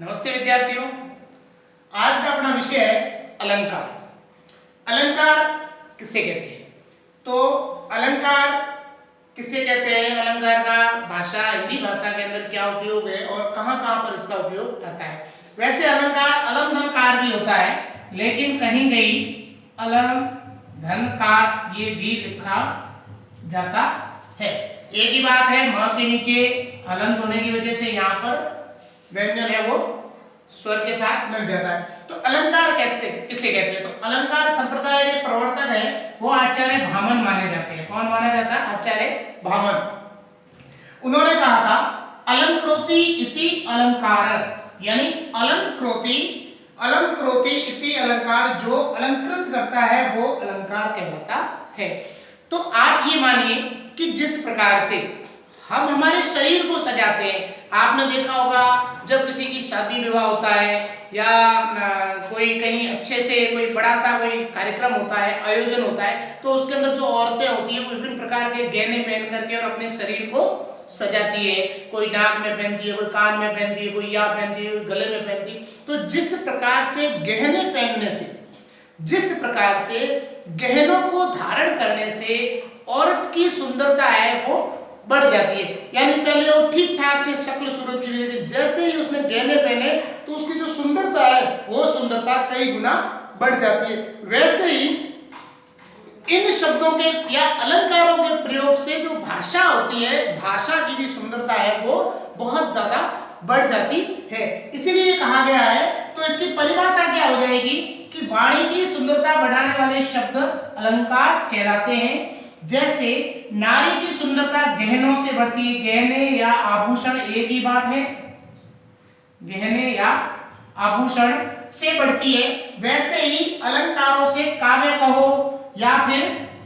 नमस्ते विद्यार्थियों। आज का अपना विषय है अलंकार। अलंकार किसे कहते हैं? तो अलंकार किसे कहते हैं? अलंकार का भाषा हिंदी भाषा के अंदर क्या उपयोग है और कहाँ-कहाँ पर इसका उपयोग आता है? वैसे अलंकार अलंधनकार भी होता है, लेकिन कहीं कहीं अलंधनकार ये भी लिखा जाता है। एक ही बात है, म के नीचे हलंत होने की वजह से यहाँ पर व्यंजन है वो स्वर के साथ मिल जाता है। तो अलंकार कैसे किसे कहते हैं? तो अलंकार संप्रदाय के प्रवर्तक है वो आचार्य भामन माने जाते हैं। कौन माना जाता है? आचार्य भामन। उन्होंने कहा था अलंकृति इति अलंकार, यानी अलंकृति इति अलंकार, जो अलंकृत करता है वो अलंकार कहलाता है। तो आप ये मानिए कि जिस प्रकार से हम हमारे शरीर को सजाते हैं, आपने देखा होगा जब किसी की शादी विवाह होता है या कोई कहीं अच्छे से कोई बड़ा सा कोई कार्यक्रम होता है, आयोजन होता है, तो उसके अंदर जो औरतें होती हैं वो विभिन्न प्रकार के गहने पहन करके और अपने शरीर को सजाती है। कोई नाक में पहनती है, कोई कान में पहनती है, कोई यहाँ पहनती है, कोई गले में पहनती है। तो जिस प्रकार से गहने पहनने से, जिस प्रकार से गहनों को धारण करने से औरत की सुंदरता है वो बढ़ जाती है, यानी पहले वो ठीक ठाक से शक्ल सूरत की थी, जैसे ही उसने गहने पहने तो उसकी जो सुंदरता है वो सुंदरता कई गुना बढ़ जाती है। वैसे ही इन शब्दों के या अलंकारों के प्रयोग से जो भाषा होती है, भाषा की भी सुंदरता है वो बहुत ज्यादा बढ़ जाती है। इसीलिए कहा गया है, तो इसकी परिभाषा क्या हो जाएगी कि वाणी की सुंदरता बढ़ाने वाले शब्द अलंकार कहलाते हैं। जैसे नारी की सुंदरता गहनों से बढ़ती है, गहने या आभूषण एक ही बात है, गहने या आभूषण से बढ़ती है। वैसे ही अलंकारों से काव्य कहो या फिर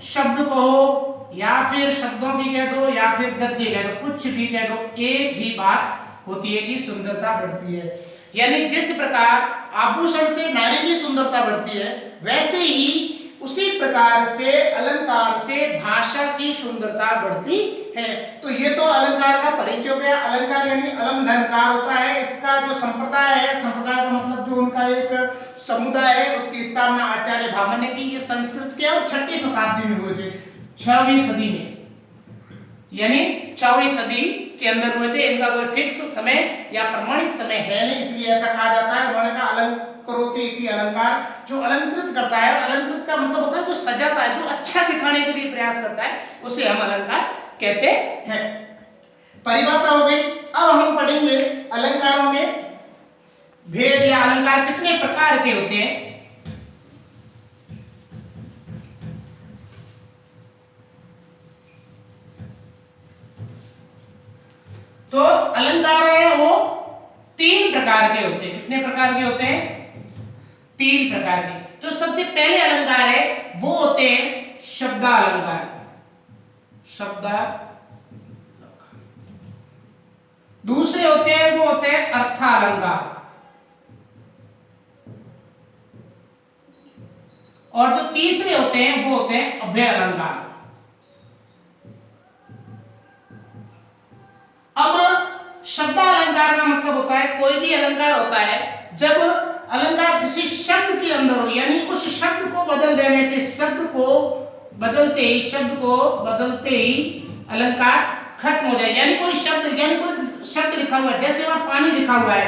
शब्द कहो या फिर शब्दों की कह दो या फिर गद्य कह दो, कुछ भी कह दो, एक ही बात होती है कि सुंदरता बढ़ती है। यानी जिस प्रकार आभूषण से नारी की सुंदरता बढ़ती है, वैसे ही उसी प्रकार से अलंकार से भाषा की सुंदरता बढ़ती है। तो ये तो अलंकार का परिचय हो गया। अलंकार यानी अलंधनकार होता है। इसका जो संप्रदाय है, संप्रदाय का मतलब जो उनका एक समुदाय है, उसकी स्थापना आचार्य भामन ने की। ये संस्कृत के और 6वीं शताब्दी में हुए थे, 6वीं सदी में, यानी 4वीं सदी के अंदर हुए थे। इनका कोई फिक्स समय या प्रमाणिक समय है नहीं, इसलिए ऐसा कहा जाता है। उन्होंने कहा अलंकृति इति अलंकार, जो अलंकृत करता है, और अलंकृत का मतलब होता है जो सजाता है, जो अच्छा दिखाने के लिए प्रयास करता है, उसे हम अलंकार कहते हैं। परिभाषा हो गई। अब हम पढ़ेंगे अलंकारों के भेद या अलंकार कितने प्रकार के होते हैं। तो अलंकार है वो 3 प्रकार के होते हैं। कितने प्रकार के होते हैं? 3 प्रकार के। जो सबसे पहले अलंकार है वो होते हैं शब्दालंकार। शब्दालंकार। दूसरे होते हैं वो होते हैं अर्थालंकार। और जो तीसरे होते हैं वो होते हैं अभय अलंकार। अब शब्दालंकार का मतलब होता है, कोई भी अलंकार होता है जब अलंकार किसी शब्द के अंदर हो, यानी उस शब्द को बदल देने से, शब्द को बदलते ही अलंकार खत्म हो जाए। यानी कोई शब्द लिखा हुआ है, जैसे वहां पानी लिखा हुआ है।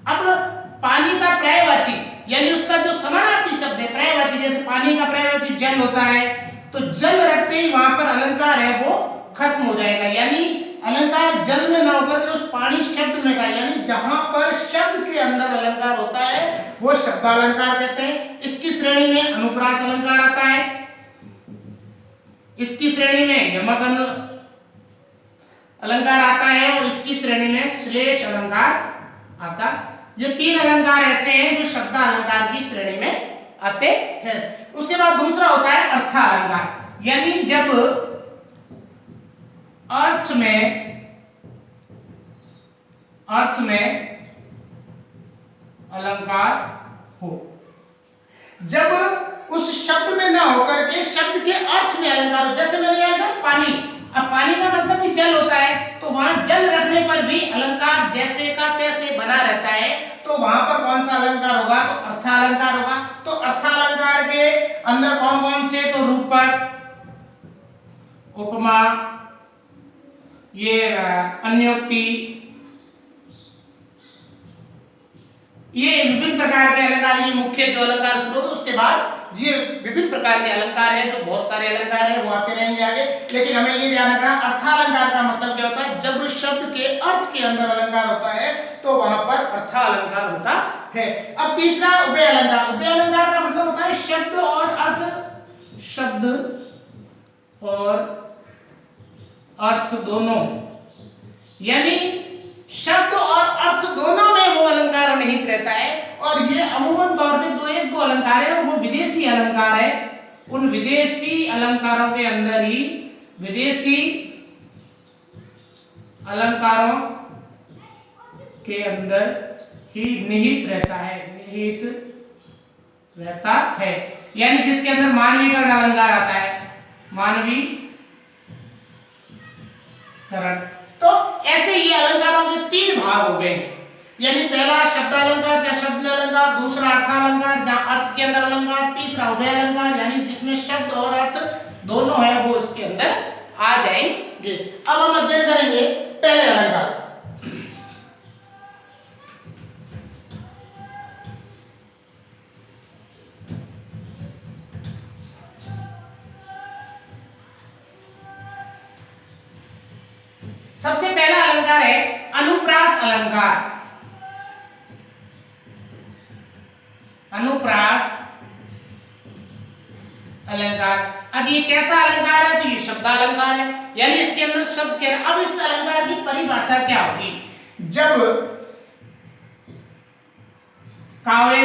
अब पानी का पर्यायवाची यानी उसका जो समानार्थी शब्द है पर्यायवाची, जैसे पानी का पर्यायवाची जल होता है, तो जल रखते ही वहां पर अलंकार है वो खत्म हो जाएगा। यानी अलंकार जल में न होकर के उस पानी शब्द में का, यानी जहां पर शब्द के अंदर अलंकार होता है वो शब्दालंकार कहते हैं। इसकी श्रेणी में अनुप्रास अलंकार आता है, इसकी श्रेणी में यमक अलंकार आता है और इसकी श्रेणी में श्लेष अलंकार आता है। ये 3 अलंकार ऐसे हैं जो शब्दालंकार की श्रेणी में आते हैं। उसके बाद दूसरा होता है अर्थालंकार, यानी जब अर्थ में अलंकार हो, जब उस शब्द में ना होकर के शब्द के अर्थ में अलंकार हो। जैसे मैंने यहाँ लिखा पानी, अब पानी का मतलब भी जल होता है, तो वहां जल रखने पर भी अलंकार जैसे का तैसे बना रहता है। वहां पर कौन सा अलंकार होगा, तो अर्थालंकार होगा। तो अर्थालंकार के अंदर कौन कौन से, तो रूपक, उपमा, ये अन्योक्ति, ये विभिन्न प्रकार के अलंकार, ये मुख्य जो अलंकार शुरू होते उसके बाद ये विभिन्न प्रकार के अलंकार हैं, जो बहुत सारे अलंकार हैं वो आते रहेंगे आगे। लेकिन हमें ये ध्यान रखना, अर्थालंकार का मतलब क्या होता है, जब शब्द के अर्थ के अंदर अलंकार होता है तो वहां पर अर्थालंकार होता है। अब तीसरा उभय अलंकार। उभय अलंकार का मतलब होता है शब्द और अर्थ, शब्द और अर्थ दोनों, यानी शब्द और अर्थ दोनों में वो अलंकार निहित रहता है। और ये अमूमन तौर पे दो अलंकार है, वो विदेशी अलंकार है। उन विदेशी अलंकारों के अंदर ही, विदेशी अलंकारों के अंदर ही निहित रहता है, निहित रहता है, यानी जिसके अंदर मानवीकरण अलंकार आता है, मानवीकरण। तो ऐसे ये अलंकारों के तीन भाग हो गए, यानी पहला शब्दालंकार या शब्द में अलंकार, दूसरा अर्थालंकार जहां अर्थ के अंदर अलंकार, तीसरा उभय अलंकार यानी जिसमें शब्द और अर्थ दोनों है वो इसके अंदर आ जाएंगे। अब हम अध्ययन करेंगे पहले अलंकार। सबसे पहला अलंकार है अनुप्रास अलंकार। अनुप्रास अलंकार। अब ये कैसा अलंकार है, तो ये शब्दालंकार है, यानी इसके अंदर शब्द के। अब इस अलंकार की परिभाषा क्या होगी, जब काव्य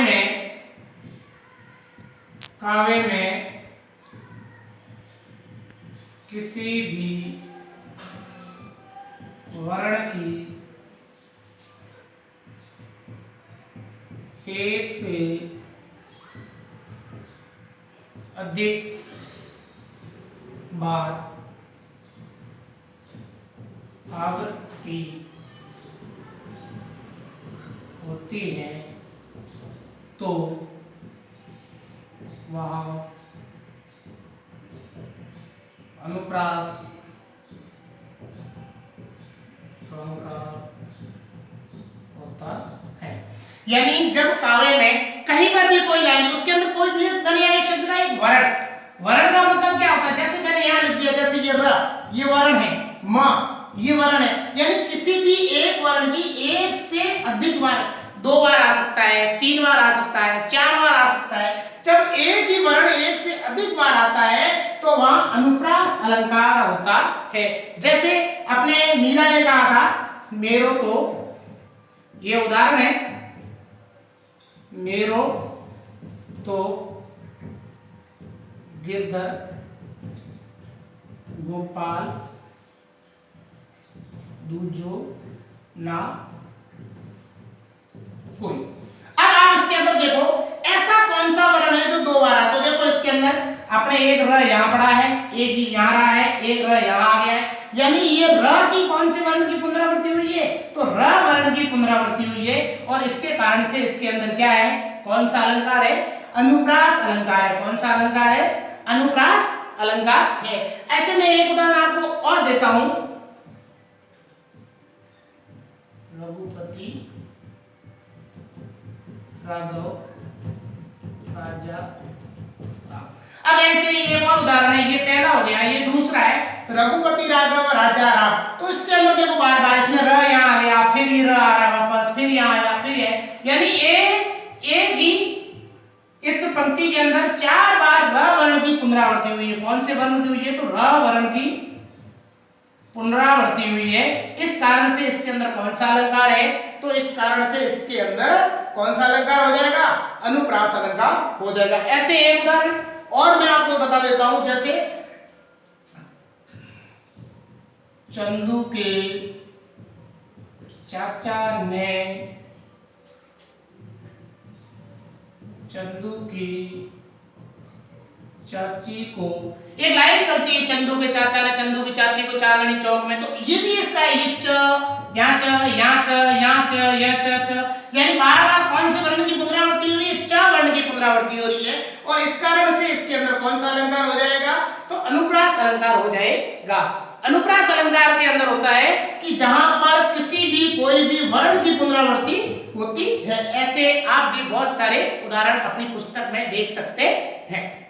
में किसी भी वर्ण की एक से अधिक बार आवृत्ति होती है तो वह अनुप्रास अलंकार होता है। यानी जब काव्य में कहीं पर भी कोई लाइन, उसके अंदर कोई भी एक शब्द का एक वर्ण का मतलब क्या होता है, जैसे मैंने यहाँ लिख दिया, जैसे ये र, ये वर्ण है, म, ये वर्ण है, यानी किसी भी एक वर्ण की एक से अधिक बार, 2 बार आ सकता है, 3 बार आ सकता है, 4 बार आ सकता है। जब एक ही वर्ण एक से अधिक बार आता है तो वहां अनुप्रास अलंकार होता है। जैसे अपने मीरा ने कहा था मेरो तो, ये उदाहरण है, मेरो तो गिरधर गोपाल दूजो ना कोई। अब आप इसके अंदर देखो ऐसा कौन सा वर्ण है जो 2 बार आता है। तो देखो इसके अंदर आपने एक र यहां पढ़ा है, एक ही यहां रहा है, एक र यहां आ गया है, यानी ये र की कौन से वर्ण की पुनरावृत्ति हुई है, तो र वर्ण की पुनरावृत्ति हुई है। और इसके कारण से इसके अंदर क्या है, कौन सा अलंकार है, अनुप्रास अलंकार है। कौन सा अलंकार है, अनुप्रास अलंकार है। ऐसे में एक उदाहरण आपको और देता हूं, रघुपति राघव राजा राम। अब ऐसे ही एक और उदाहरण है, ये पहला हो गया, ये दूसरा है रघुपति राघव राजा राम। तो इसके अंदर देखो बार बार इसमें र यहाँ आ गया, फिर ये र आ गया वापस, फिर यहाँ आया, फिर ये, यानी एक ही इस पंक्ति के अंदर 4 बार र वर्ण की पुनरावृत्ति हुई है। कौन से वर्ण की हुई है, तो र वर्ण की पुनरावृत्ति हुई है। इस कारण से इसके अंदर कौन सा अलंकार है, तो इस कारण से इसके अंदर कौन सा अलंकार हो जाएगा, अनुप्रास अलंकार हो जाएगा। ऐसे एक उदाहरण और मैं आपको बता देता हूं, जैसे चंदू के चाचा ने चंदू की चाची को, एक लाइन चलती है, चंदू के चाचा ने चंदू की चाची को चांदनी चौक में, तो ये भी इसका है, ये च, यहाँ च, यहाँ च, यहाँ च, यह च, च, यानी बार बार कौन से वर्ण की पुनरावृत्ति हो रही है, च वर्ण की पुनरावृत्ति हो रही है, और इस कारण से इसके अंदर कौन सा अलंकार हो जाएगा, तो अनुप्रास अलंकार हो जाएगा। अनुप्रास अलंकार के अंदर होता है कि जहां पर किसी भी कोई भी वर्ण की पुनरावृत्ति होती है। ऐसे आप भी बहुत सारे उदाहरण अपनी पुस्तक में देख सकते हैं।